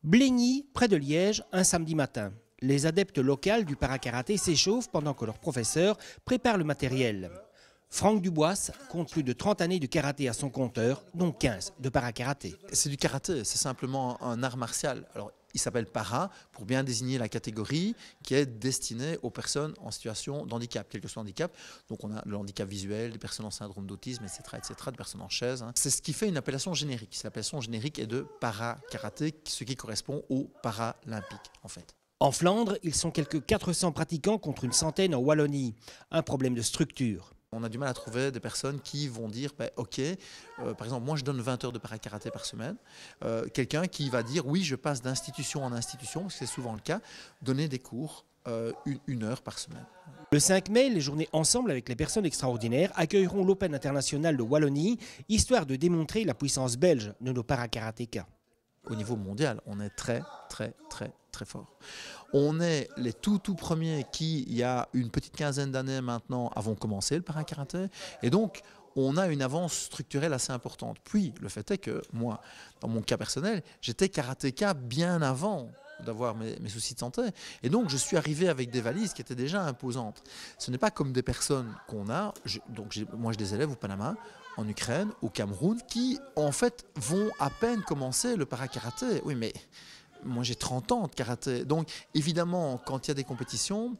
Blény, près de Liège, un samedi matin. Les adeptes locaux du para-karaté s'échauffent pendant que leur professeur prépare le matériel. Franck Dubois compte plus de 30 années de karaté à son compteur, dont 15 de para-karaté. C'est du karaté, c'est simplement un art martial. Alors, il s'appelle para pour bien désigner la catégorie qui est destinée aux personnes en situation de handicap, quel que soit le handicap. Donc on a le handicap visuel, des personnes en syndrome d'autisme, etc., des personnes en chaise. C'est ce qui fait une appellation générique. L'appellation générique est de para-karaté, ce qui correspond au paralympique en fait. En Flandre, ils sont quelques 400 pratiquants contre une centaine en Wallonie. Un problème de structure. On a du mal à trouver des personnes qui vont dire ok, par exemple moi je donne 20 heures de para-karaté par semaine, quelqu'un qui va dire oui je passe d'institution en institution, parce que c'est souvent le cas, donner des cours une heure par semaine. Le 5 mai, les journées ensemble avec les personnes extraordinaires accueilleront l'Open international de Wallonie, histoire de démontrer la puissance belge de nos para-karatékas. Au niveau mondial, on est très fort. On est les tout premiers qui, il y a une petite quinzaine d'années maintenant, avons commencé le para-karaté. Et donc, on a une avance structurelle assez importante. Puis, le fait est que moi, dans mon cas personnel, j'étais karatéka bien avant d'avoir mes soucis de santé. Et donc, je suis arrivé avec des valises qui étaient déjà imposantes. Ce n'est pas comme des personnes qu'on a. Moi, j'ai des élèves au Panama, en Ukraine, au Cameroun, qui, en fait, vont à peine commencer le para-karaté. Oui, mais moi, j'ai 30 ans de karaté. Donc, évidemment, quand il y a des compétitions,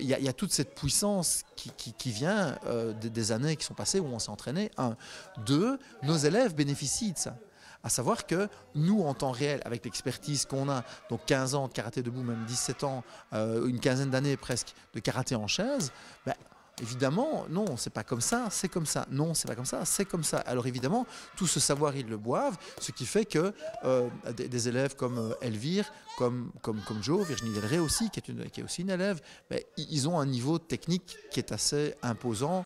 il y a toute cette puissance qui vient des années qui sont passées où on s'est entraîné. 1. 2, nos élèves bénéficient de ça. À savoir que nous, en temps réel, avec l'expertise qu'on a, donc 15 ans de karaté debout, même 17 ans, une quinzaine d'années presque de karaté en chaise, évidemment, non, c'est pas comme ça, c'est comme ça. Non, c'est pas comme ça, c'est comme ça. Alors évidemment, tout ce savoir, ils le boivent, ce qui fait que des élèves comme Elvire, comme Jo, Virginie Delray aussi, qui est aussi une élève, ils ont un niveau technique qui est assez imposant.